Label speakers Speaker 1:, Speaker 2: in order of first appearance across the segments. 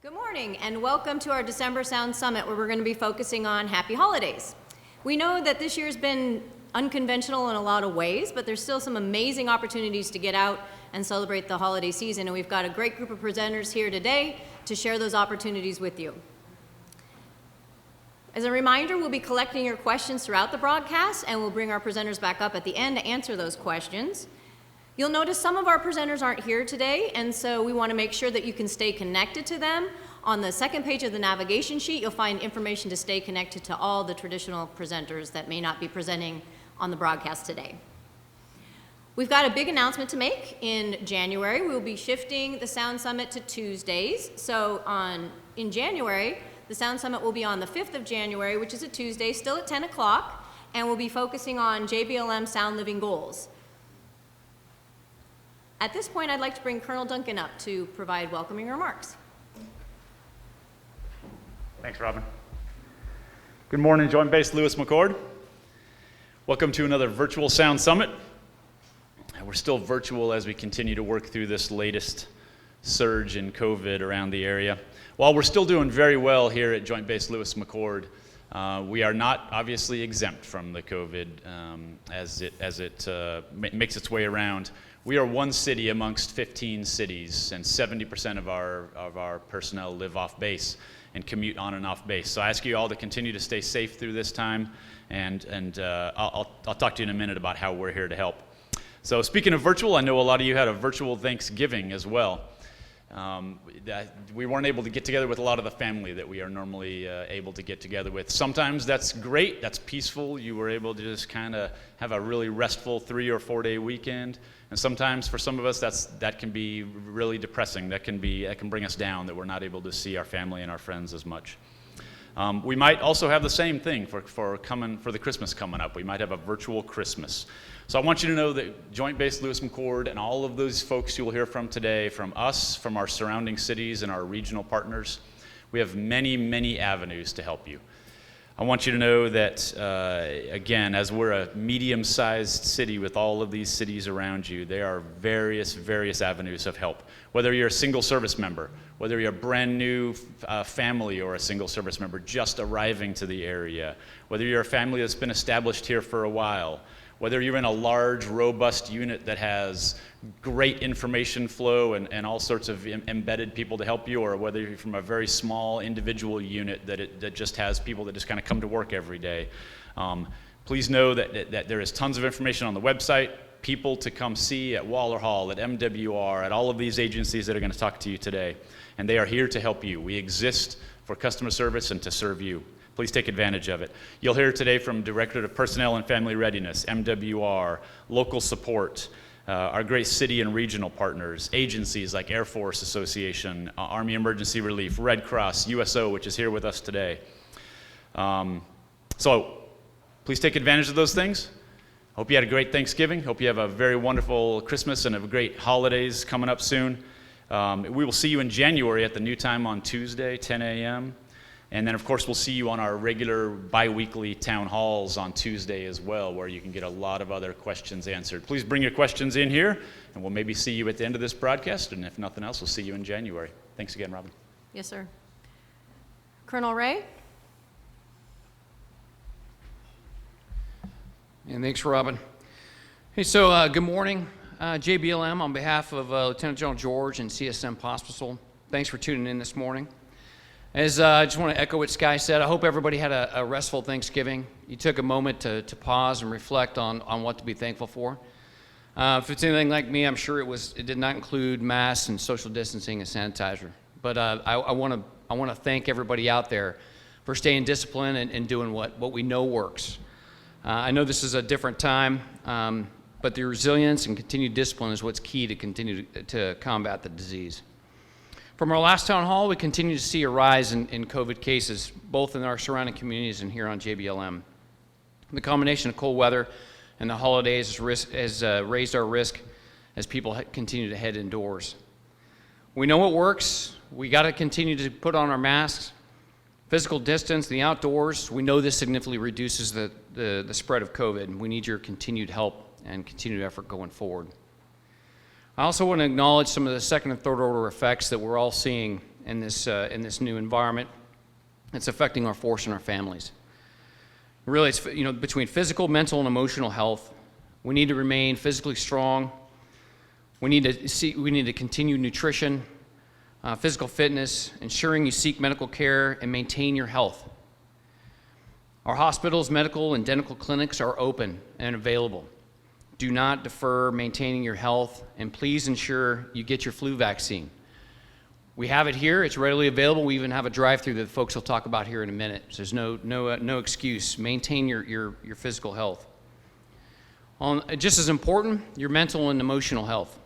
Speaker 1: Good morning and welcome to our December Sound Summit, where we're going to be focusing on happy holidays. We know that this year's been unconventional in a lot of ways, but there's still some amazing opportunities to get out and celebrate the holiday season, and we've got a great group of presenters here today to share those opportunities with you. As a reminder, we'll be collecting your questions throughout the broadcast, and we'll bring our presenters back up at the end to answer those questions. You'll notice some of our presenters aren't here today, and so we want to make sure that you can stay connected to them. On the second page of the navigation sheet, you'll find information to stay connected to all the traditional presenters that may not be presenting on the broadcast today. We've got a big announcement to make. In January, we'll be shifting the Sound Summit to Tuesdays. So in January, the Sound Summit will be on the 5th of January, which is a Tuesday, still at 10 o'clock, and we'll be focusing on JBLM Sound Living Goals. At this point, I'd like to bring Colonel Duncan up to provide welcoming remarks.
Speaker 2: Thanks, Robin. Good morning, Joint Base Lewis-McChord. Welcome to another virtual Sound Summit. We're still virtual as we continue to work through this latest surge in COVID around the area. While we're still doing very well here at Joint Base Lewis-McChord, we are not obviously exempt from the COVID as it makes its way around. We are one city amongst 15 cities, and 70% of our personnel live off base and commute on and off base. So I ask you all to continue to stay safe through this time, and I'll talk to you in a minute about how we're here to help. So speaking of virtual, I know a lot of you had a virtual Thanksgiving as well. We weren't able to get together with a lot of the family that we are normally able to get together with. Sometimes that's great, that's peaceful. You were able to just kind of have a really restful 3 or 4 day weekend. And sometimes for some of us that can be really depressing. That can bring us down, that we're not able to see our family and our friends as much. We might also have the same thing for the Christmas coming up. We might have a virtual Christmas. So I want you to know that Joint Base Lewis-McChord and all of those folks you'll hear from today, from us, from our surrounding cities and our regional partners, we have many, many avenues to help you. I want you to know that, again, as we're a medium-sized city with all of these cities around you, there are various avenues of help. Whether you're a single service member, whether you're a brand new family or a single service member just arriving to the area, whether you're a family that's been established here for a while, whether you're in a large, robust unit that has great information flow and all sorts of embedded people to help you, or whether you're from a very small individual unit that just has people that just kind of come to work every day. Please know that there is tons of information on the website, people to come see at Waller Hall, at MWR, at all of these agencies that are going to talk to you today. And they are here to help you. We exist for customer service and to serve you. Please take advantage of it. You'll hear today from Directorate of Personnel and Family Readiness, MWR, local support, our great city and regional partners, agencies like Air Force Association, Army Emergency Relief, Red Cross, USO, which is here with us today. So please take advantage of those things. Hope you had a great Thanksgiving. Hope you have a very wonderful Christmas and a great holidays coming up soon. We will see you in January at the new time on Tuesday, 10 a.m. And then, of course, we'll see you on our regular bi-weekly town halls on Tuesday as well, where you can get a lot of other questions answered. Please bring your questions in here, and we'll maybe see you at the end of this broadcast. And if nothing else, we'll see you in January. Thanks again, Robin.
Speaker 1: Yes, sir. Colonel Ray?
Speaker 3: And thanks, Robin. Hey, so good morning. JBLM, on behalf of Lieutenant General George and CSM Pospisil, thanks for tuning in this morning. As I just want to echo what Sky said, I hope everybody had a restful Thanksgiving. You took a moment to pause and reflect on what to be thankful for. If it's anything like me, I'm sure it did not include masks and social distancing and sanitizer. But I want to thank everybody out there for staying disciplined and doing what we know works. I know this is a different time, but the resilience and continued discipline is what's key to continue to combat the disease. From our last town hall, we continue to see a rise in COVID cases, both in our surrounding communities and here on JBLM. The combination of cold weather and the holidays has raised our risk as people continue to head indoors. We know what works. We got to continue to put on our masks, physical distance, the outdoors. We know this significantly reduces the spread of COVID. We need your continued help and continued effort going forward. I also want to acknowledge some of the second and third order effects that we're all seeing in this new environment. It's affecting our force and our families. Really, it's between physical, mental, and emotional health. We need to remain physically strong. We need to continue nutrition, physical fitness, ensuring you seek medical care and maintain your health. Our hospitals, medical, and dental clinics are open and available. Do not defer maintaining your health, and please ensure you get your flu vaccine. We have it here. It's readily available. We even have a drive-through that folks will talk about here in a minute. So there's no excuse. Maintain your physical health. Just as important, your mental and emotional health.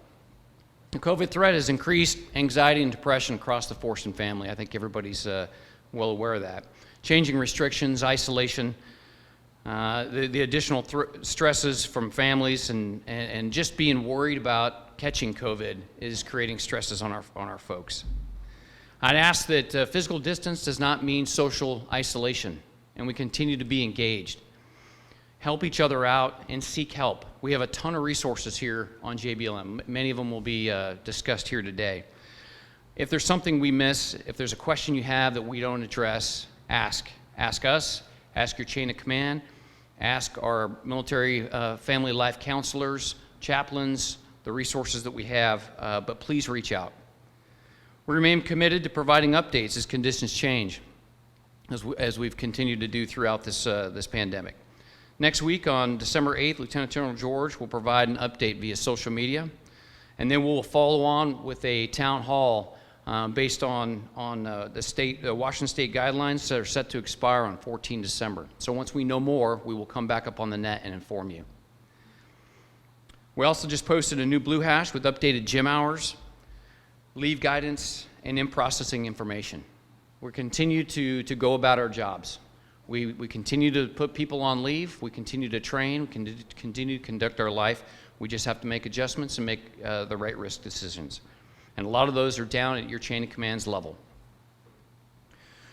Speaker 3: The COVID threat has increased anxiety and depression across the force and family. I think everybody's well aware of that. Changing restrictions, isolation, the additional stresses from families, and just being worried about catching COVID is creating stresses on our folks. I'd ask that physical distance does not mean social isolation, and we continue to be engaged. Help each other out and seek help. We have a ton of resources here on JBLM. Many of them will be discussed here today. If there's something we miss, if there's a question you have that we don't address, ask. Ask us, ask your chain of command, ask our military family life counselors, chaplains, the resources that we have, but please reach out. We remain committed to providing updates as conditions change, as we've continued to do throughout this pandemic. Next week on December 8th, Lieutenant General George will provide an update via social media, and then we'll follow on with a town hall based on the Washington State guidelines that are set to expire on 14 December. So once we know more, we will come back up on the net and inform you. We also just posted a new Blue Hash with updated gym hours, leave guidance, and in-processing information. We continue to go about our jobs. We continue to put people on leave. We continue to train. We continue to conduct our life. We just have to make adjustments and make the right risk decisions. And a lot of those are down at your chain of commands level.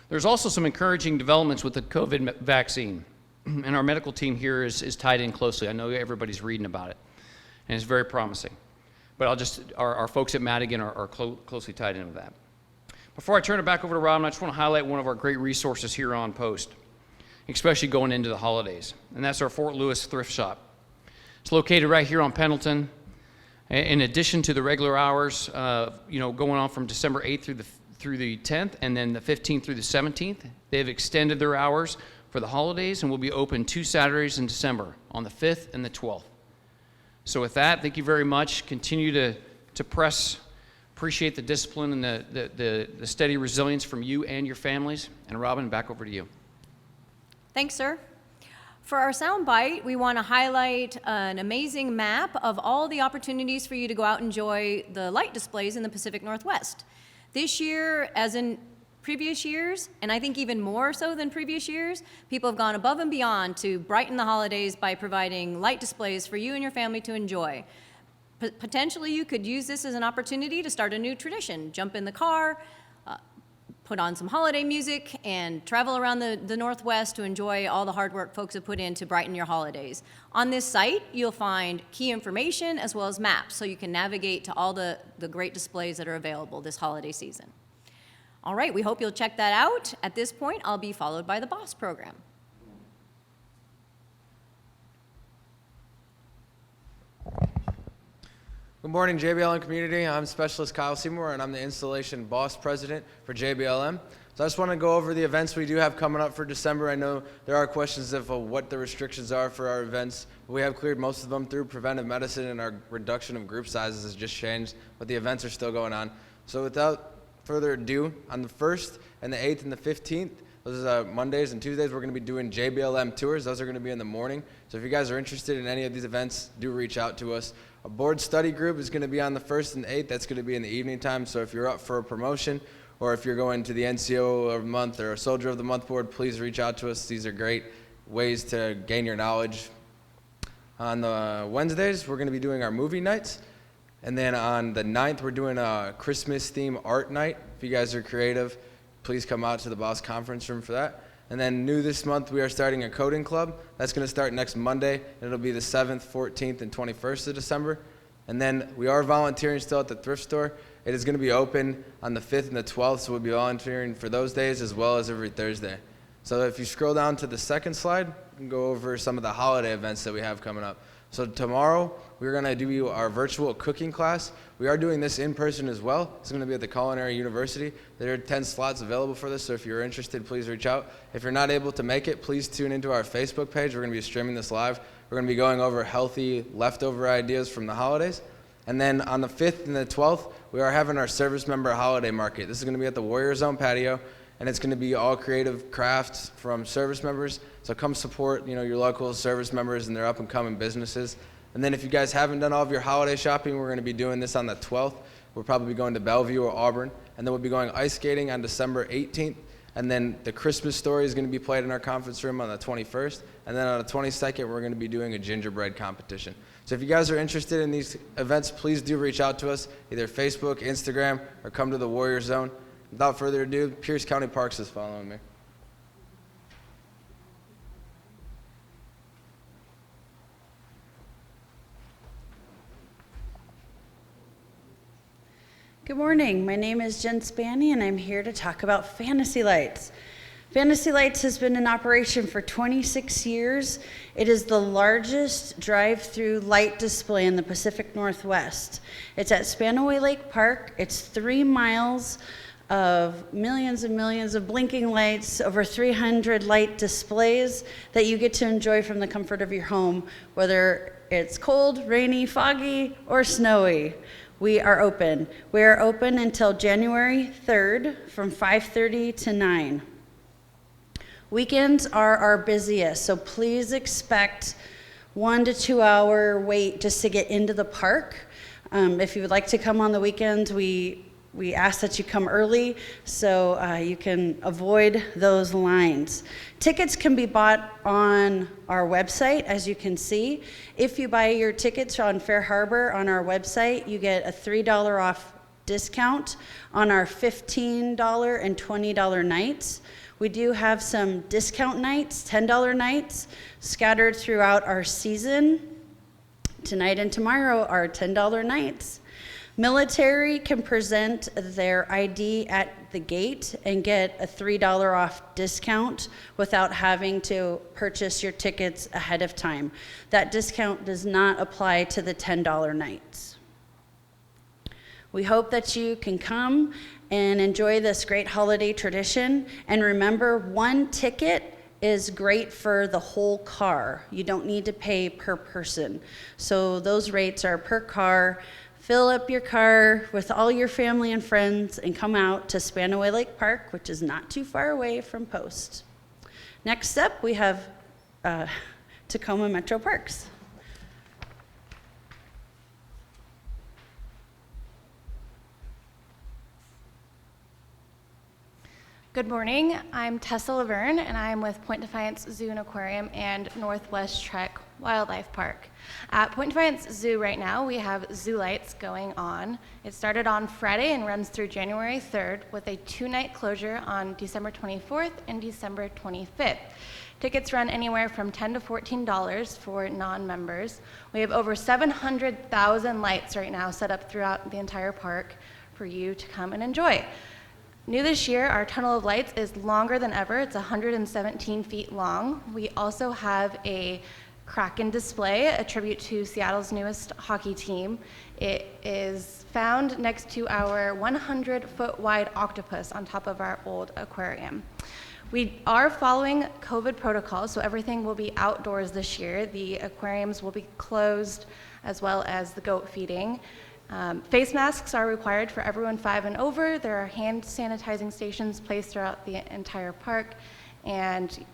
Speaker 3: There's also some encouraging developments with the COVID vaccine. And our medical team here is tied in closely. I know everybody's reading about it. And it's very promising. But our folks at Madigan are closely tied in with that. Before I turn it back over to Robin, I just want to highlight one of our great resources here on post, especially going into the holidays, and that's our Fort Lewis thrift shop. It's located right here on Pendleton. In addition to the regular hours, going on from December 8th through the 10th, and then the 15th through the 17th, they've extended their hours for the holidays and will be open 2 Saturdays in December, on the 5th and the 12th. So with that, thank you very much. Continue to press. Appreciate the discipline and the steady resilience from you and your families. And Robin, back over to you.
Speaker 1: Thanks, sir. For our soundbite, we want to highlight an amazing map of all the opportunities for you to go out and enjoy the light displays in the Pacific Northwest. This year, as in previous years, and I think even more so than previous years, people have gone above and beyond to brighten the holidays by providing light displays for you and your family to enjoy. Potentially, you could use this as an opportunity to start a new tradition. Jump in the car, put on some holiday music, and travel around the Northwest to enjoy all the hard work folks have put in to brighten your holidays. On this site, you'll find key information as well as maps, so you can navigate to all the great displays that are available this holiday season. All right, we hope you'll check that out. At this point, I'll be followed by the B.O.S. program.
Speaker 4: Good morning, JBLM community. I'm Specialist Kyle Seymour, and I'm the Installation B.O.S. President for JBLM. So I just want to go over the events we do have coming up for December. I know there are questions of what the restrictions are for our events. We have cleared most of them through preventive medicine, and our reduction of group sizes has just changed, but the events are still going on. So without further ado, on the 1st and the 8th and the 15th, those are Mondays and Tuesdays, we're going to be doing JBLM tours. Those are going to be in the morning. So if you guys are interested in any of these events, do reach out to us. A board study group is going to be on the 1st and 8th. That's going to be in the evening time. So if you're up for a promotion, or if you're going to the NCO of the month or a Soldier of the Month board, please reach out to us. These are great ways to gain your knowledge. On the Wednesdays, we're going to be doing our movie nights. And then on the 9th, we're doing a Christmas theme art night. If you guys are creative, please come out to the B.O.S. conference room for that. And then new this month, we are starting a coding club. That's going to start next Monday. It'll be the 7th, 14th, and 21st of December. And then we are volunteering still at the thrift store. It is going to be open on the 5th and the 12th, so we'll be volunteering for those days as well as every Thursday. So if you scroll down to the second slide, we can go over some of the holiday events that we have coming up. So tomorrow, we're going to do our virtual cooking class. We are doing this in person as well. It's going to be at the Culinary University. There are 10 slots available for this, so if you're interested, please reach out. If you're not able to make it, please tune into our Facebook page. We're going to be streaming this live. We're going to be going over healthy leftover ideas from the holidays. And then on the 5th and the 12th, we are having our service member holiday market. This is going to be at the Warrior Zone patio, and it's going to be all creative crafts from service members. So come support, your local service members and their up-and-coming businesses. And then if you guys haven't done all of your holiday shopping, we're going to be doing this on the 12th. We'll probably be going to Bellevue or Auburn, and then we'll be going ice skating on December 18th. And then the Christmas story is going to be played in our conference room on the 21st. And then on the 22nd, we're going to be doing a gingerbread competition. So if you guys are interested in these events, please do reach out to us, either Facebook, Instagram, or come to the Warrior Zone. Without further ado, Pierce County Parks is following me.
Speaker 5: Good morning. My name is Jen Spanny, and I'm here to talk about Fantasy Lights. Fantasy Lights has been in operation for 26 years. It is the largest drive-through light display in the Pacific Northwest. It's at Spanaway Lake Park. It's 3 miles of millions and millions of blinking lights, over 300 light displays that you get to enjoy from the comfort of your home, whether it's cold, rainy, foggy, or snowy. We are open. We are open until January 3rd from 5:30 to 9. Weekends are our busiest, so please expect 1 to 2 hour wait just to get into the park. If you would like to come on the weekends, we ask that you come early so you can avoid those lines. Tickets can be bought on our website, as you can see. If you buy your tickets on Fair Harbor on our website, you get a $3 off discount on our $15 and $20 nights. We do have some discount nights, $10 nights, scattered throughout our season. Tonight and tomorrow are $10 nights. Military can present their ID at the gate and get a $3 off discount without having to purchase your tickets ahead of time. That discount does not apply to the $10 nights. We hope that you can come and enjoy this great holiday tradition. And remember, one ticket is great for the whole car. You don't need to pay per person. So those rates are per car. Fill up your car with all your family and friends and come out to Spanaway Lake Park, which is not too far away from Post. Next up, we have Tacoma Metro Parks.
Speaker 6: Good morning, I'm Tessa Laverne, and I'm with Point Defiance Zoo and Aquarium and Northwest Trek Wildlife Park. At Point Defiance Zoo right now, we have Zoo Lights going on. It started on Friday and runs through January 3rd with a 2-night closure on December 24th and December 25th. Tickets run anywhere from $10 to $14 for non-members. We have over 700,000 lights right now set up throughout the entire park for you to come and enjoy. New this year, our tunnel of lights is longer than ever. It's 117 feet long. We also have a Kraken display, a tribute to Seattle's newest hockey team. It is found next to our 100-foot wide octopus on top of our old aquarium. We are following COVID protocols, so everything will be outdoors this year. The aquariums will be closed, as well as the goat feeding. Face masks are required for everyone 5 and over. There are hand sanitizing stations placed throughout the entire park. And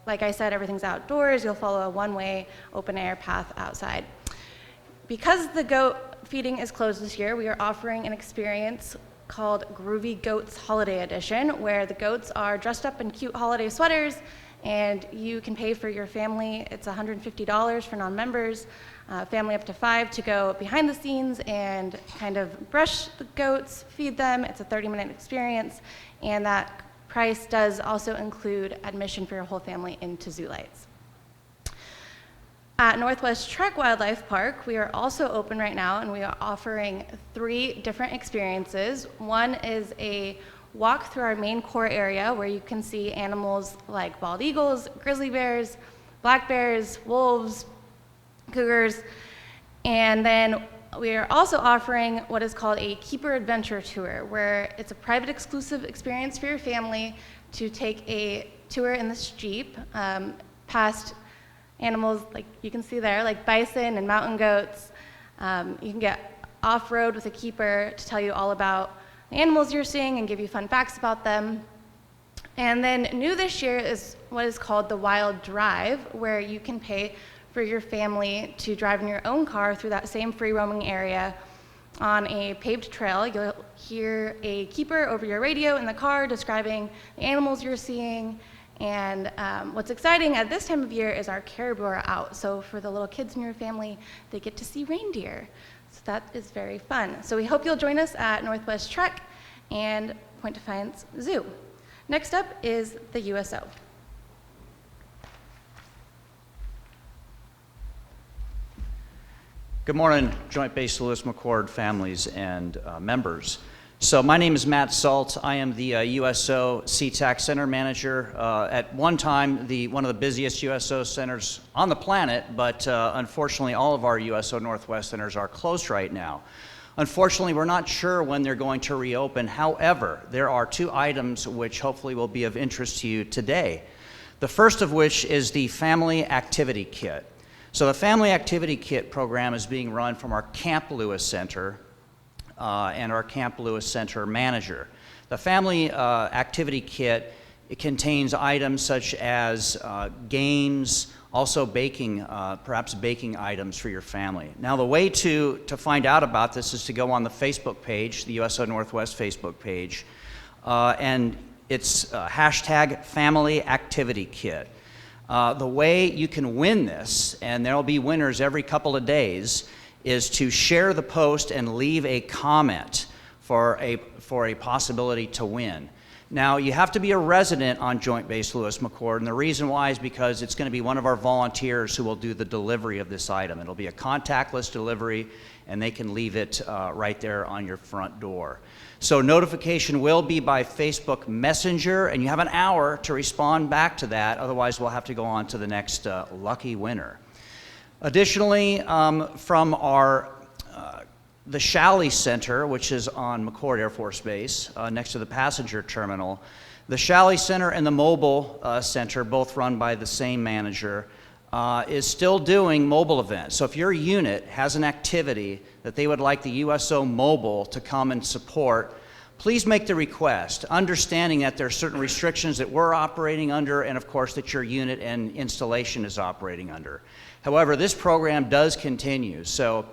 Speaker 6: like I said, everything's outdoors. You'll follow a one-way open air path outside. Because the goat feeding is closed this year, we are offering an experience called Groovy Goats Holiday Edition, where the goats are dressed up in cute holiday sweaters, and you can pay for your family. It's $150 for non-members. Family up to 5 to go behind the scenes and kind of brush the goats, feed them. It's a 30-minute experience, and that price does also include admission for your whole family into Zoo Lights. At Northwest Trek Wildlife Park, we are also open right now, and we are offering 3 different experiences. One is a walk through our main core area where you can see animals like bald eagles, grizzly bears, black bears, wolves, cougars, and then we are also offering what is called a Keeper Adventure Tour, where it's a private exclusive experience for your family to take a tour in this Jeep past animals like you can see there, like bison and mountain goats. You can get off-road with a keeper to tell you all about the animals you're seeing and give you fun facts about them. And then new this year is what is called the Wild Drive, where you can pay for your family to drive in your own car through that same free roaming area on a paved trail. You'll hear a keeper over your radio in the car describing the animals you're seeing. And what's exciting at this time of year is our caribou are out. So for the little kids in your family, they get to see reindeer. So that is very fun. So we hope you'll join us at Northwest Trek and Point Defiance Zoo. Next up is the USO.
Speaker 7: Good morning, Joint Base Lewis-McChord families and members. So my name is Matt Salt. I am the USO CTAC Center Manager. At one time, one of the busiest USO centers on the planet, but unfortunately all of our USO Northwest centers are closed right now. Unfortunately, we're not sure when they're going to reopen. However, there are 2 items which hopefully will be of interest to you today. The first of which is the Family Activity Kit. So the Family Activity Kit program is being run from our Camp Lewis Center and our Camp Lewis Center manager. The Family Activity Kit, it contains items such as games, also baking, perhaps baking items for your family. Now the way to find out about this is to go on the Facebook page, the USO Northwest Facebook page, and it's hashtag Family Activity Kit. The way you can win this, and there'll be winners every couple of days, is to share the post and leave a comment for a possibility to win. Now, you have to be a resident on Joint Base Lewis-McChord, and the reason why is because it's going to be one of our volunteers who will do the delivery of this item. It'll be a contactless delivery, and they can leave it right there on your front door. So notification will be by Facebook Messenger, and you have an hour to respond back to that. Otherwise, we'll have to go on to the next lucky winner. Additionally, from the Shalley Center, which is on McChord Air Force Base, next to the passenger terminal, the Shalley Center and the Mobile Center, both run by the same manager, is still doing mobile events. So if your unit has an activity that they would like the USO Mobile to come and support, please make the request, understanding that there are certain restrictions that we're operating under and of course that your unit and installation is operating under. However, this program does continue, so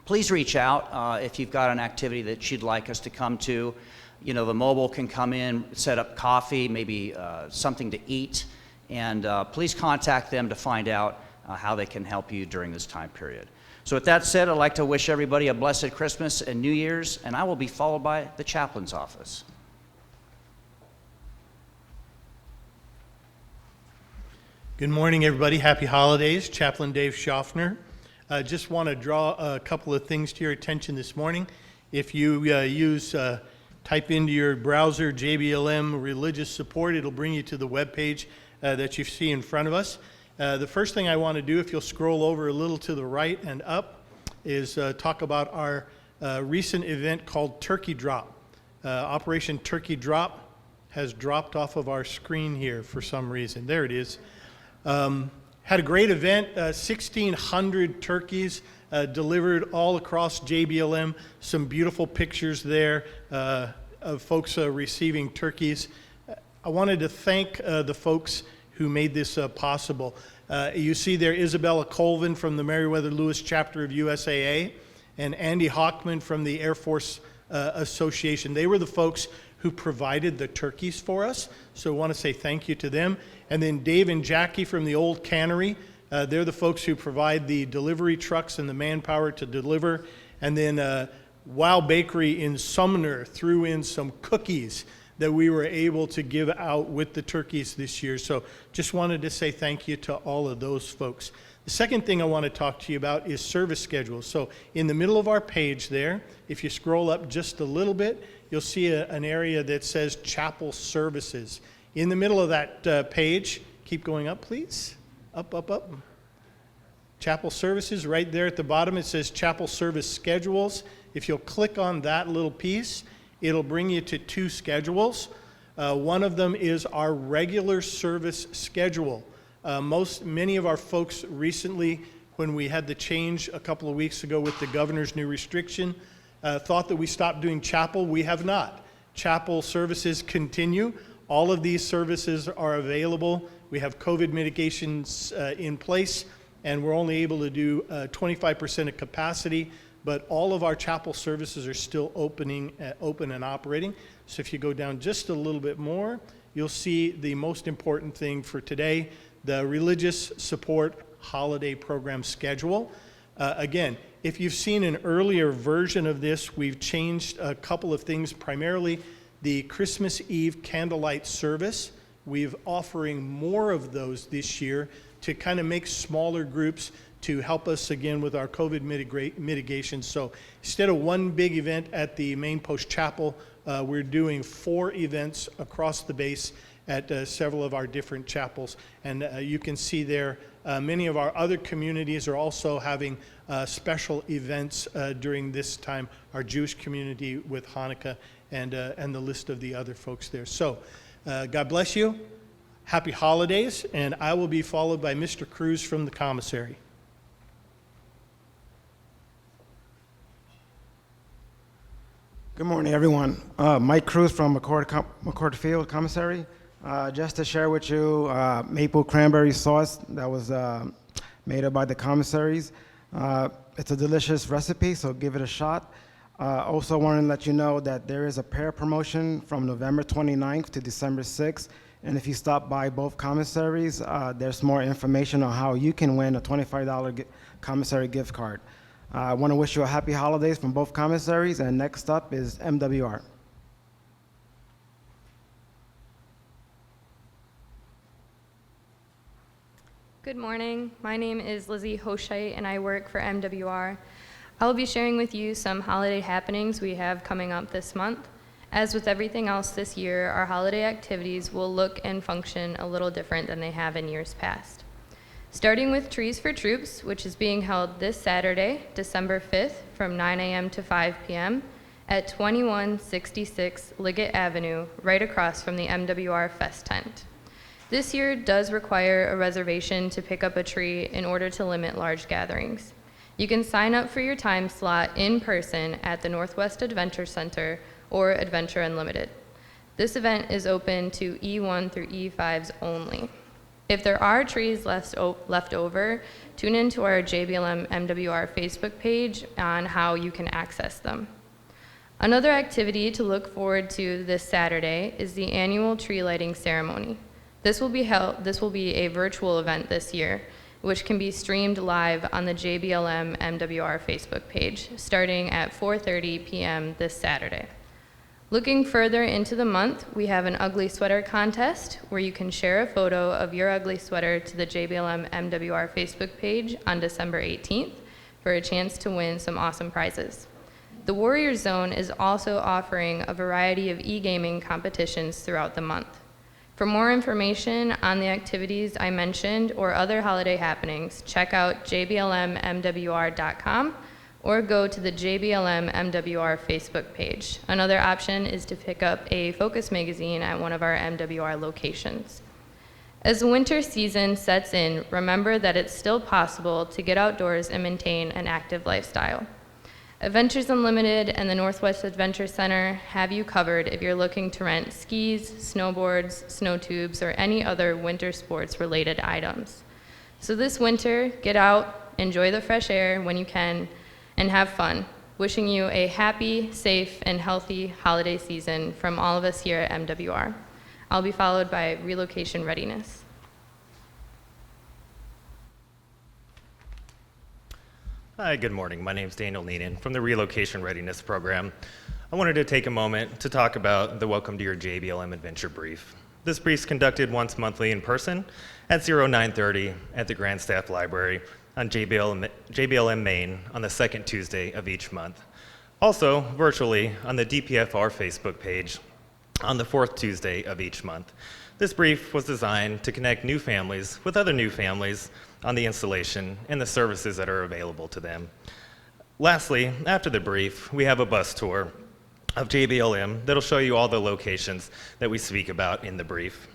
Speaker 7: please reach out if you've got an activity that you'd like us to come to. You know, the mobile can come in, set up coffee, maybe something to eat, and please contact them to find out how they can help you during this time period. So with that said, I'd like to wish everybody a blessed Christmas and New Year's, and I will be followed by the chaplain's office.
Speaker 8: Good morning, everybody. Happy holidays. Chaplain Dave Schaffner. Just want to draw a couple of things to your attention this morning. If you type into your browser JBLM religious support, it'll bring you to the webpage that you see in front of us. The first thing I want to do, if you'll scroll over a little to the right and up, is talk about our recent event called Turkey Drop. Operation Turkey Drop has dropped off of our screen here for some reason. There it is. Had a great event, 1,600 turkeys delivered all across JBLM. Some beautiful pictures there of folks receiving turkeys. I wanted to thank the folks who made this possible. You see there Isabella Colvin from the Meriwether Lewis chapter of USAA and Andy Hockman from the Air Force Association. They were the folks who provided the turkeys for us, so I want to say thank you to them. And then Dave and Jackie from the Old Cannery, they're the folks who provide the delivery trucks and the manpower to deliver. And then Wow Bakery in Sumner threw in some cookies that we were able to give out with the turkeys this year. So just wanted to say thank you to all of those folks. The second thing I want to talk to you about is service schedules. So in the middle of our page there, if you scroll up just a little bit, you'll see an area that says chapel services. In the middle of that page, keep going up, please. Up, up, up. Chapel services, right there at the bottom, it says chapel service schedules. If you'll click on that little piece, it'll bring you to two schedules. One of them is our regular service schedule. Many of our folks recently, when we had the change a couple of weeks ago with the governor's new restriction, thought that we stopped doing chapel. We have not. Chapel services continue. All of these services are available. We have COVID mitigations in place, and we're only able to do 25% of capacity, but all of our chapel services are still open and operating. So if you go down just a little bit more, you'll see the most important thing for today, the Religious Support Holiday Program schedule. Again, if you've seen an earlier version of this, we've changed a couple of things, primarily the Christmas Eve candlelight service. We're offering more of those this year to kind of make smaller groups to help us again with our COVID mitigation. So instead of one big event at the main post chapel, we're doing 4 events across the base at several of our different chapels. And you can see there, many of our other communities are also having special events during this time, our Jewish community with Hanukkah and the list of the other folks there. So God bless you. Happy holidays, and I will be followed by Mr. Cruz from the Commissary.
Speaker 9: Good morning, everyone. Mike Cruz from McCord Field Commissary. Just to share with you, maple cranberry sauce that was made up by the commissaries. It's a delicious recipe, so give it a shot. Also wanted to let you know that there is a pair promotion from November 29th to December 6th. And if you stop by both commissaries, there's more information on how you can win a $25 commissary gift card. I want to wish you a happy holidays from both commissaries, and next up is MWR.
Speaker 10: Good morning. My name is Lizzie Hoshite, and I work for MWR. I will be sharing with you some holiday happenings we have coming up this month. As with everything else this year, our holiday activities will look and function a little different than they have in years past. Starting with Trees for Troops, which is being held this Saturday, December 5th, from 9 a.m. to 5 p.m. at 2166 Liggett Avenue, right across from the MWR Fest tent. This year does require a reservation to pick up a tree in order to limit large gatherings. You can sign up for your time slot in person at the Northwest Adventure Center or Adventure Unlimited. This event is open to E1 through E5s only. If there are trees left over, tune into our JBLM MWR Facebook page on how you can access them. Another activity to look forward to this Saturday is the annual tree lighting ceremony. This will be a virtual event this year, which can be streamed live on the JBLM MWR Facebook page, starting at 4:30 p.m. this Saturday. Looking further into the month, we have an ugly sweater contest where you can share a photo of your ugly sweater to the JBLM MWR Facebook page on December 18th for a chance to win some awesome prizes. The Warrior Zone is also offering a variety of e-gaming competitions throughout the month. For more information on the activities I mentioned or other holiday happenings, check out jblmmwr.com or go to the JBLM MWR Facebook page. Another option is to pick up a Focus magazine at one of our MWR locations. As the winter season sets in, remember that it's still possible to get outdoors and maintain an active lifestyle. Adventures Unlimited and the Northwest Adventure Center have you covered if you're looking to rent skis, snowboards, snow tubes, or any other winter sports related items. So this winter, get out, enjoy the fresh air when you can, and have fun. Wishing you a happy, safe, and healthy holiday season from all of us here at MWR. I'll be followed by Relocation Readiness.
Speaker 11: Hi, good morning. My name is Daniel Neenan from the Relocation Readiness Program. I wanted to take a moment to talk about the Welcome to Your JBLM Adventure brief. This brief is conducted once monthly in person at 0930 at the Grand Staff Library on JBLM Main on the second Tuesday of each month. Also, virtually on the DPFR Facebook page on the fourth Tuesday of each month. This brief was designed to connect new families with other new families on the installation and the services that are available to them. Lastly, after the brief, we have a bus tour of JBLM that'll show you all the locations that we speak about in the brief.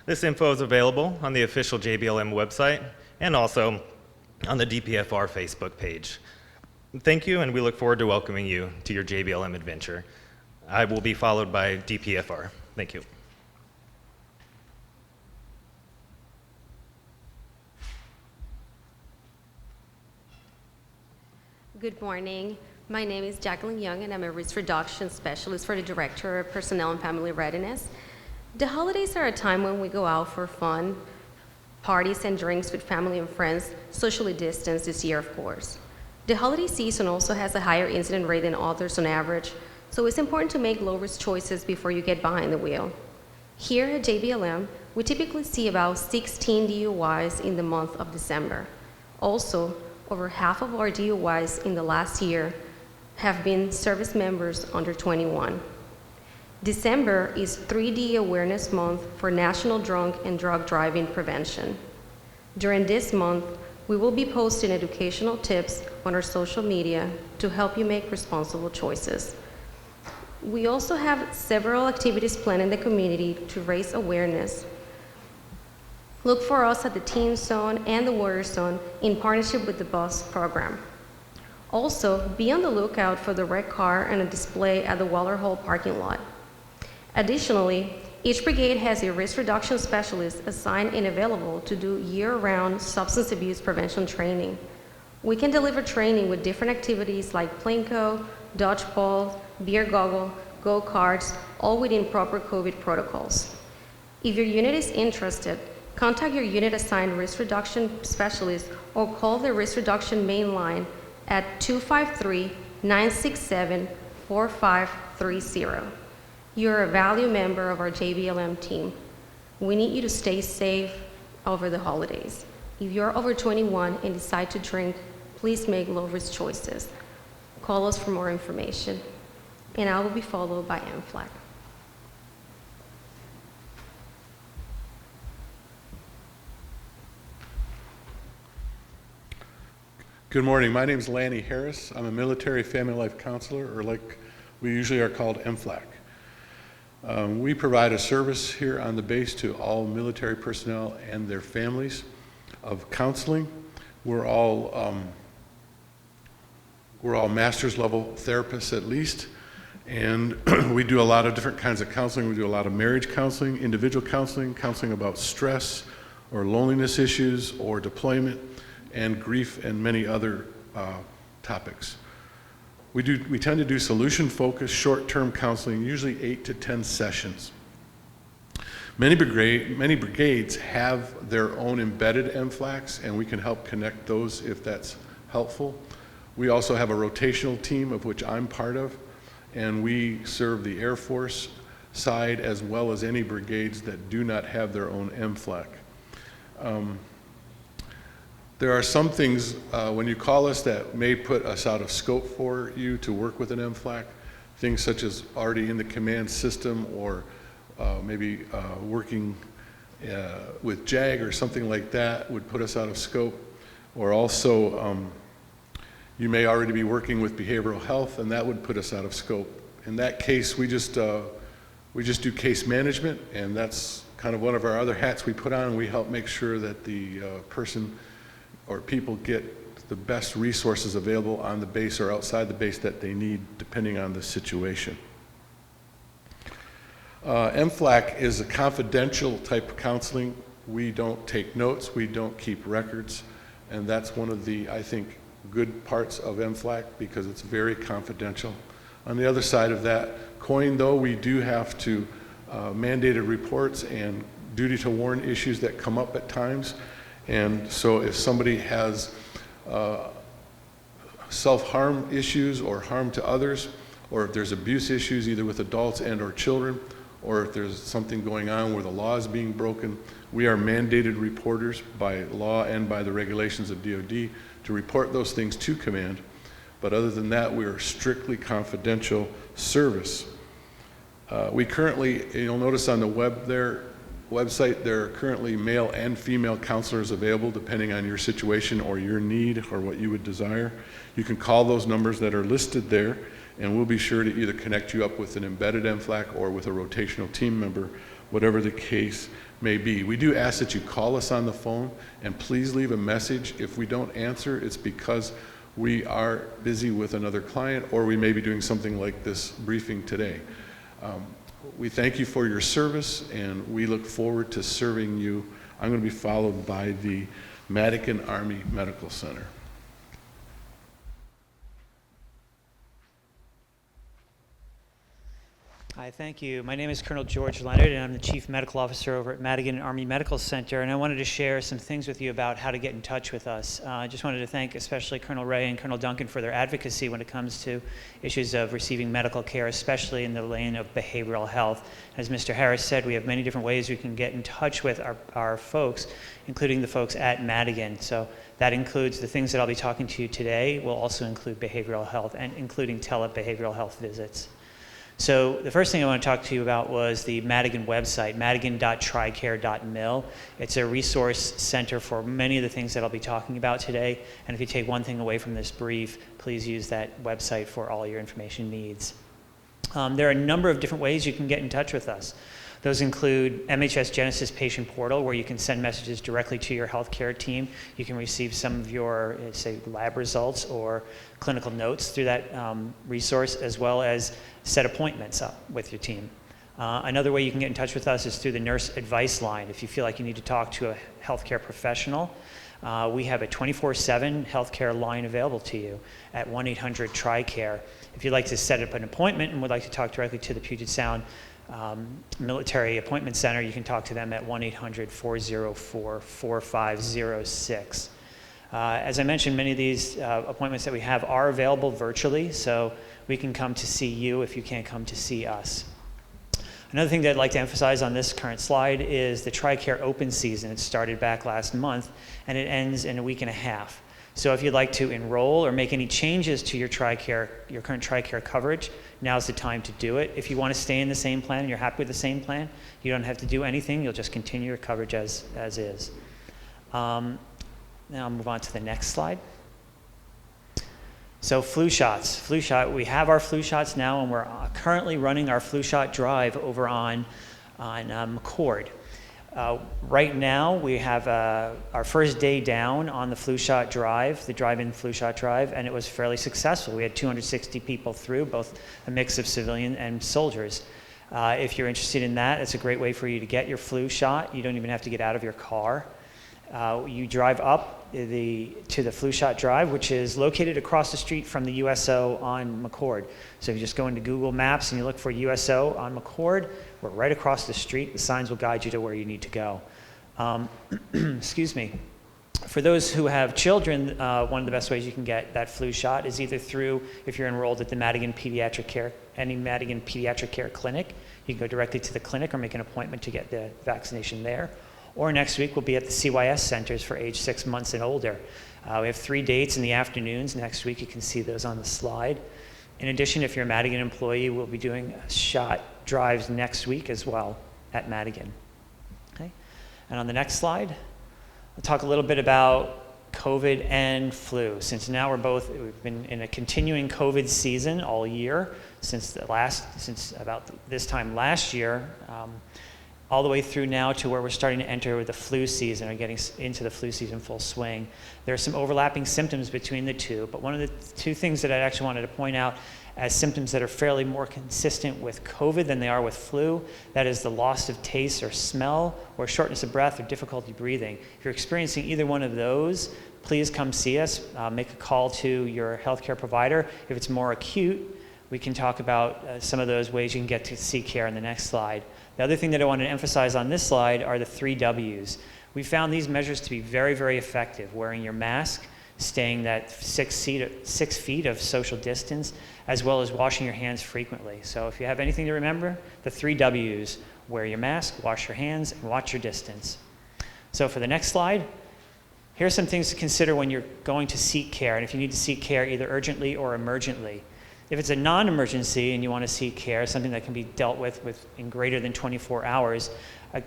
Speaker 11: This info is available on the official JBLM website and also on the DPFR Facebook page. Thank you, and we look forward to welcoming you to your JBLM adventure. I will be followed by DPFR. Thank you.
Speaker 12: Good morning. My name is Jacqueline Young, and I'm a risk reduction specialist for the Directorate of Personnel and Family Readiness. The holidays are a time when we go out for fun, parties and drinks with family and friends, socially distanced this year, of course. The holiday season also has a higher incident rate than others on average, so it's important to make low-risk choices before you get behind the wheel. Here at JBLM, we typically see about 16 DUIs in the month of December. Also, over half of our DUIs in the last year have been service members under 21. December is 3D Awareness Month for National Drunk and Drug Driving Prevention. During this month, we will be posting educational tips on our social media to help you make responsible choices. We also have several activities planned in the community to raise awareness. Look for us at the Teen Zone and the Warrior Zone in partnership with the B.O.S.S program. Also, be on the lookout for the red car and a display at the Waller Hall parking lot. Additionally, each brigade has a risk reduction specialist assigned and available to do year-round substance abuse prevention training. We can deliver training with different activities like Plinko, dodgeball, beer goggle, go-karts, all within proper COVID protocols. If your unit is interested, contact your unit-assigned risk reduction specialist or call the risk reduction main line at 253-967-4530. You're a valued member of our JBLM team. We need you to stay safe over the holidays. If you're over 21 and decide to drink, please make low-risk choices. Call us for more information. And I will be followed by MFLC.
Speaker 13: Good morning. My name is Lanny Harris. I'm a military family life counselor, or like we usually are called MFLC. We provide a service here on the base to all military personnel and their families of counseling. We're all master's level therapists at least, and we do a lot of different kinds of counseling. We do a lot of marriage counseling, individual counseling, counseling about stress or loneliness issues or deployment, and grief, and many other topics. We tend to do solution-focused, short-term counseling, usually 8 to 10 sessions. Many brigades have their own embedded MFLCs, and we can help connect those if that's helpful. We also have a rotational team, of which I'm part of, and we serve the Air Force side as well as any brigades that do not have their own MFLC. There are some things when you call us that may put us out of scope for you to work with an MFLC. Things such as already in the command system, or maybe working with JAG or something like that would put us out of scope. Or also, you may already be working with behavioral health, and that would put us out of scope. In that case, we just do case management, and that's kind of one of our other hats we put on. We help make sure that the person or people get the best resources available on the base or outside the base that they need, depending on the situation. MFLC is a confidential type of counseling. We don't take notes, we don't keep records, and that's one of the, I think, good parts of MFLC, because it's very confidential. On the other side of that coin, though, we do have to mandated reports and duty to warn issues that come up at times. And so if somebody has self-harm issues or harm to others, or if there's abuse issues either with adults and or children, or if there's something going on where the law is being broken. We are mandated reporters by law and by the regulations of DoD to report those things to command. But other than that, we are strictly confidential service. We currently, you'll notice on the website, there are currently male and female counselors available depending on your situation or your need or what you would desire. You can call those numbers that are listed there, and we'll be sure to either connect you up with an embedded MFLC or with a rotational team member, whatever the case may be. We do ask that you call us on the phone, and please leave a message. If we don't answer, it's because we are busy with another client, or we may be doing something like this briefing today. We thank you for your service, and we look forward to serving you. I'm going to be followed by the Madigan Army Medical Center.
Speaker 14: Hi, thank you. My name is Colonel George Leonard, and I'm the Chief Medical Officer over at Madigan Army Medical Center, and I wanted to share some things with you about how to get in touch with us. I just wanted to thank especially Colonel Ray and Colonel Duncan for their advocacy when it comes to issues of receiving medical care, especially in the lane of behavioral health. As Mr. Harris said, we have many different ways we can get in touch with our folks, including the folks at Madigan. So that includes the things that I'll be talking to you today will also include behavioral health, and including telebehavioral health visits. So the first thing I want to talk to you about was the Madigan website, madigan.tricare.mil. It's a resource center for many of the things that I'll be talking about today. And if you take one thing away from this brief, please use that website for all your information needs. There are a number of different ways you can get in touch with us. Those include MHS Genesis Patient Portal, where you can send messages directly to your healthcare team. You can receive some of your, say, lab results or clinical notes through that resource, as well as set appointments up with your team. Another way you can get in touch with us is through the nurse advice line. If you feel like you need to talk to a healthcare professional, we have a 24/7 healthcare line available to you at 1-800-TRICARE. If you'd like to set up an appointment and would like to talk directly to the Puget Sound Military Appointment Center, you can talk to them at 1-800-404-4506. As I mentioned, many of these appointments that we have are available virtually, so we can come to see you if you can't come to see us. Another thing that I'd like to emphasize on this current slide is the TRICARE open season. It started back last month, and it ends in a week and a half. So if you'd like to enroll or make any changes to your current TRICARE coverage, now's the time to do it. If you want to stay in the same plan and you're happy with the same plan, you don't have to do anything. You'll just continue your coverage as is. Now I'll move on to the next slide. So flu shots. We have our flu shots now, and we're currently running our flu shot drive over on McCord. Right now, we have our first day down on the flu shot drive, the drive-in flu shot drive, and it was fairly successful. We had 260 people through, both a mix of civilian and soldiers. If you're interested in that, it's a great way for you to get your flu shot. You don't even have to get out of your car. You drive up to the flu shot drive, which is located across the street from the USO on McCord. So if you just go into Google Maps and you look for USO on McCord, we're right across the street. The signs will guide you to where you need to go. Excuse me. For those who have children, one of the best ways you can get that flu shot is either through, if you're enrolled at the Madigan Pediatric Care Clinic, you can go directly to the clinic or make an appointment to get the vaccination there. Or next week, we'll be at the CYS centers for age 6 months and older. We have 3 dates in the afternoons next week. You can see those on the slide. In addition, if you're a Madigan employee, we'll be doing shot drives next week as well at Madigan. Okay. And on the next slide, I'll talk a little bit about COVID and flu. Since now we've been in a continuing COVID season all year since about this time last year. All the way through now to where we're starting to enter the flu season, or getting into the flu season full swing. There are some overlapping symptoms between the two, but one of the two things that I actually wanted to point out as symptoms that are fairly more consistent with COVID than they are with flu, that is the loss of taste or smell, or shortness of breath, or difficulty breathing. If you're experiencing either one of those, please come see us. Make a call to your healthcare provider. If it's more acute, we can talk about some of those ways you can get to seek care in the next slide. The other thing that I want to emphasize on this slide are the 3 Ws. We found these measures to be very, very effective. Wearing your mask, staying that 6 feet of social distance, as well as washing your hands frequently. So if you have anything to remember, the 3 W's: wear your mask, wash your hands, and watch your distance. So for the next slide, here are some things to consider when you're going to seek care, and if you need to seek care either urgently or emergently. If it's a non-emergency and you want to seek care, something that can be dealt with in greater than 24 hours,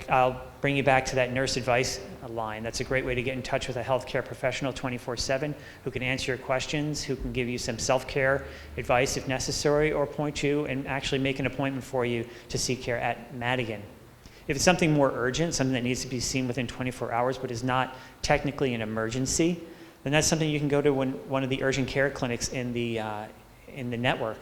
Speaker 14: I'll bring you back to that nurse advice line. That's a great way to get in touch with a healthcare professional 24/7 who can answer your questions, who can give you some self-care advice if necessary, or point you and actually make an appointment for you to seek care at Madigan. If it's something more urgent, something that needs to be seen within 24 hours but is not technically an emergency, then that's something you can go to one of the urgent care clinics in the network.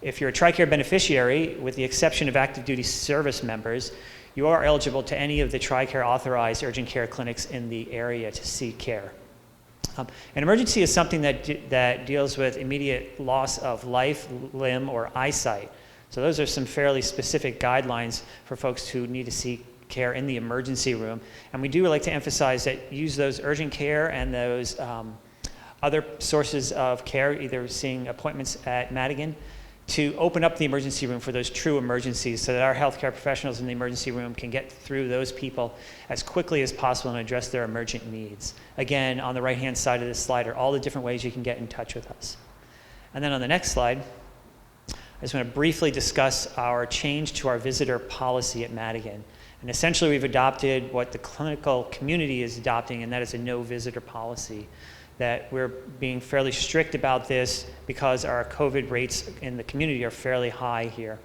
Speaker 14: If you're a TRICARE beneficiary, with the exception of active duty service members, you are eligible to any of the TRICARE authorized urgent care clinics in the area to seek care. An emergency is something that deals with immediate loss of life, limb, or eyesight. So those are some fairly specific guidelines for folks who need to seek care in the emergency room. And we do like to emphasize that use those urgent care and those other sources of care, either seeing appointments at Madigan, to open up the emergency room for those true emergencies so that our healthcare professionals in the emergency room can get through those people as quickly as possible and address their emergent needs. Again, on the right-hand side of this slide are all the different ways you can get in touch with us. And then on the next slide, I just want to briefly discuss our change to our visitor policy at Madigan. And essentially, we've adopted what the clinical community is adopting, and that is a no visitor policy. That we're being fairly strict about this because our COVID rates in the community are fairly high here.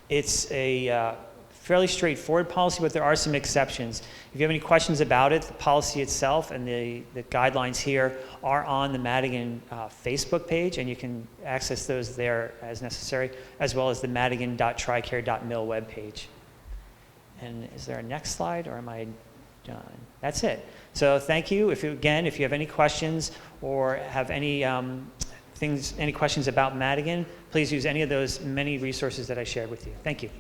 Speaker 14: It's a fairly straightforward policy, but there are some exceptions. If you have any questions about it, the policy itself and the guidelines here are on the Madigan Facebook page, and you can access those there as necessary, as well as the madigan.tricare.mil webpage. And is there a next slide, or am I done? That's it. So thank you. If you have any questions or have any any questions about Madigan, please use any of those many resources that I shared with you. Thank you.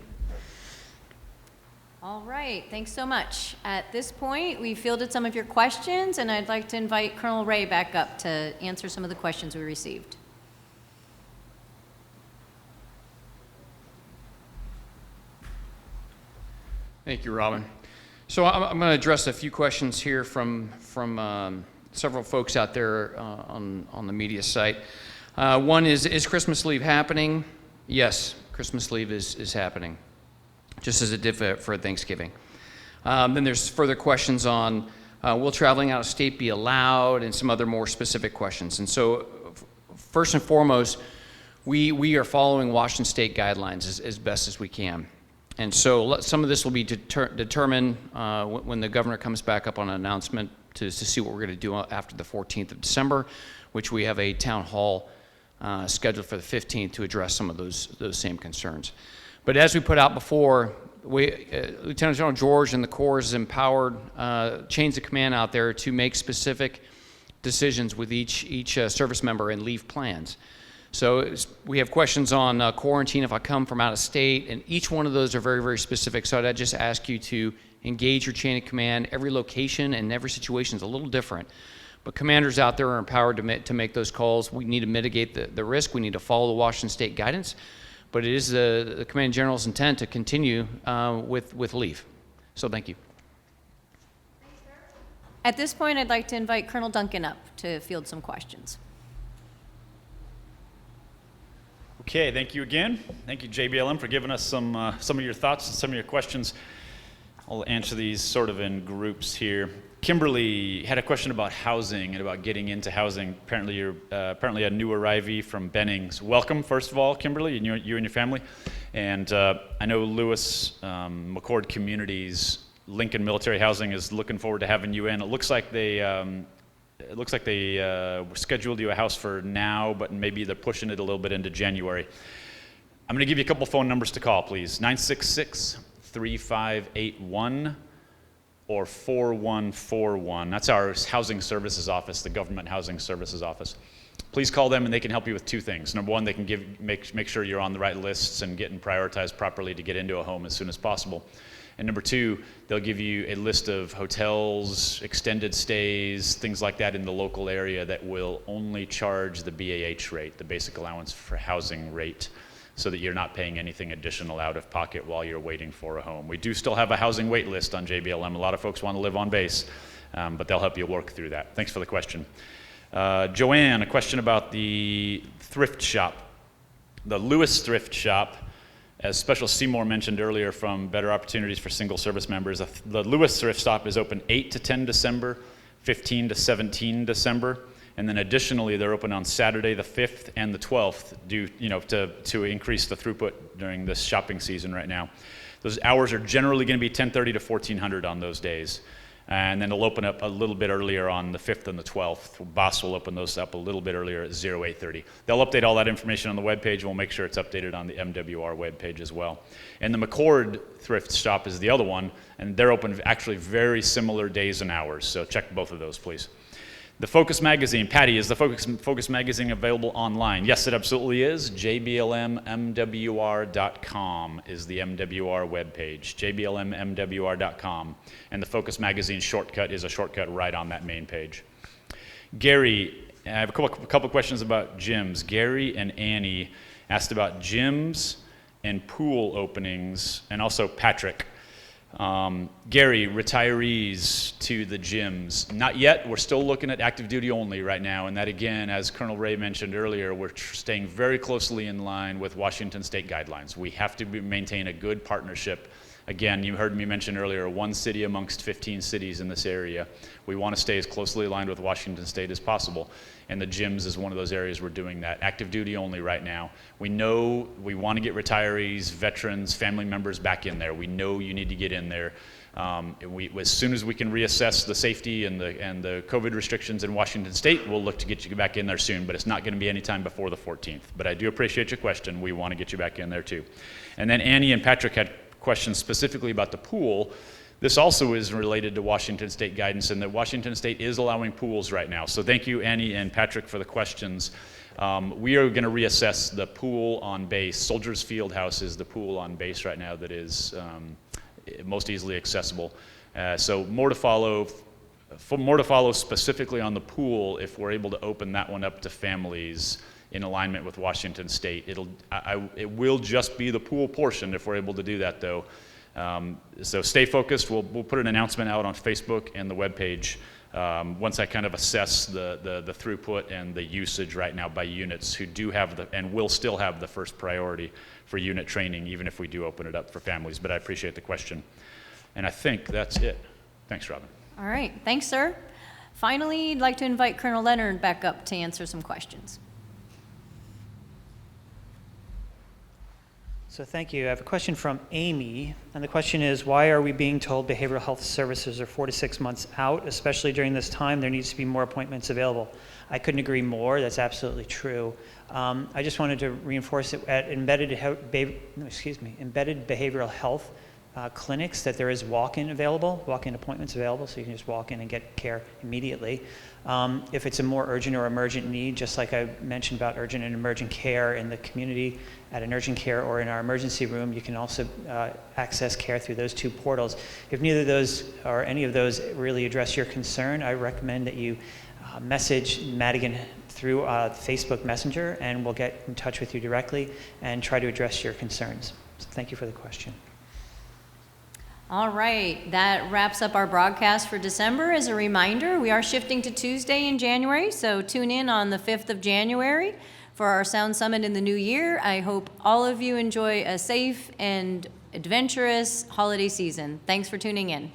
Speaker 1: All right, thanks so much. At this point, we fielded some of your questions, and I'd like to invite Colonel Ray back up to answer some of the questions we received.
Speaker 3: Thank you, Robin. So I'm going to address a few questions here from several folks out there on the media site. One is Christmas leave happening? Yes, Christmas leave is happening, just as it did for Thanksgiving. Then there's further questions on will traveling out of state be allowed, and some other more specific questions. And so first and foremost, we are following Washington state guidelines as best as we can. And so some of this will be determined when the governor comes back up on an announcement to see what we're going to do after the 14th of December, which we have a town hall scheduled for the 15th to address some of those same concerns. But as we put out before, Lieutenant General George and the Corps is empowered chains of command out there to make specific decisions with each service member and leave plans. So we have questions on quarantine if I come from out of state, and each one of those are very, very specific. So I'd just ask you to engage your chain of command. Every location and every situation is a little different. But commanders out there are empowered to make those calls. We need to mitigate the risk. We need to follow the Washington state guidance. But it is the Command General's intent to continue with leave. So thank you.
Speaker 1: At this point, I'd like to invite Colonel Duncan up to field some questions.
Speaker 2: Okay, thank you again. Thank you, JBLM, for giving us some of your thoughts and some of your questions. I'll answer these sort of in groups here. Kimberly had a question about housing and about getting into housing. Apparently, you're a new arrivee from Bennings. Welcome, first of all, Kimberly, and you and your family. And I know Lewis McCord Communities Lincoln Military Housing is looking forward to having you in. It looks like they scheduled you a house for now, but maybe they're pushing it a little bit into January. I'm going to give you a couple phone numbers to call, please. 966-3581 or 4141. That's our housing services office, the government housing services office. Please call them, and they can help you with two things. Number one, they can make sure you're on the right lists and getting prioritized properly to get into a home as soon as possible. And number two, they'll give you a list of hotels, extended stays, things like that in the local area that will only charge the BAH rate, the basic allowance for housing rate, so that you're not paying anything additional out of pocket while you're waiting for a home. We do still have a housing wait list on JBLM. A lot of folks want to live on base, but they'll help you work through that. Thanks for the question. Joanne, a question about the thrift shop. The Lewis thrift shop, as Special Seymour mentioned earlier from Better Opportunities for Single Service Members, the Lewis thrift shop is open 8 to 10 December, 15 to 17 December, and then additionally they're open on Saturday the 5th and the 12th to increase the throughput during this shopping season right now. Those hours are generally going to be 10:30 to 1400 on those days. And then it'll open up a little bit earlier on the 5th and the 12th. B.O.S.S will open those up a little bit earlier at 08:30. They'll update all that information on the webpage, and we'll make sure it's updated on the MWR webpage as well. And the McCord thrift shop is the other one, and they're open actually very similar days and hours, so check both of those, please. The Focus magazine, Patty, is the Focus magazine available online? Yes, it absolutely is. JBLMMWR.com is the MWR webpage, JBLMMWR.com. And the Focus magazine shortcut is a shortcut right on that main page. Gary, I have a couple questions about gyms. Gary and Annie asked about gyms and pool openings, and also Patrick. Gary, retirees to the gyms. Not yet. We're still looking at active duty only right now, and that again, as Colonel Ray mentioned earlier, we're staying very closely in line with Washington state guidelines. We have to maintain a good partnership. Again, you heard me mention earlier, one city amongst 15 cities in this area. We want to stay as closely aligned with Washington state as possible, and the gyms is one of those areas we're doing that. Active duty only right now. We know we want to get retirees, veterans, family members back in there. We know you need to get in there. As soon as we can reassess the safety and the COVID restrictions in Washington state, we'll look to get you back in there soon, but it's not going to be any time before the 14th. But I do appreciate your question. We want to get you back in there too. And then Annie and Patrick had questions specifically about the pool. This also is related to Washington state guidance, and that Washington state is allowing pools right now. So thank you, Annie and Patrick, for the questions. We are going to reassess the pool on base. Soldiers Field House is the pool on base right now that is most easily accessible. So more to follow specifically on the pool if we're able to open that one up to families in alignment with Washington state. It will just be the pool portion if we're able to do that, though. So stay focused. We'll put an announcement out on Facebook and the webpage once I kind of assess the throughput and the usage right now by units who do have and will still have the first priority for unit training, even if we do open it up for families. But I appreciate the question. And I think that's it. Thanks, Robin.
Speaker 1: All right. Thanks, sir. Finally, I'd like to invite Colonel Leonard back up to answer some questions.
Speaker 14: So thank you. I have a question from Amy, and the question is, why are we being told behavioral health services are 4 to 6 months out, especially during this time? There needs to be more appointments available. I couldn't agree more. That's absolutely true. I just wanted to reinforce it at embedded behavioral health clinics that there is walk-in appointments available, so you can just walk in and get care immediately. If it's a more urgent or emergent need, just like I mentioned about urgent and emergent care in the community, at an urgent care or in our emergency room, you can also access care through those two portals. If neither of those or any of those really address your concern, I recommend that you message Madigan through Facebook Messenger, and we'll get in touch with you directly and try to address your concerns. So thank you for the question.
Speaker 1: All right, that wraps up our broadcast for December. As a reminder, we are shifting to Tuesday in January, so tune in on the 5th of January for our Sound Summit in the new year. I hope all of you enjoy a safe and adventurous holiday season. Thanks for tuning in.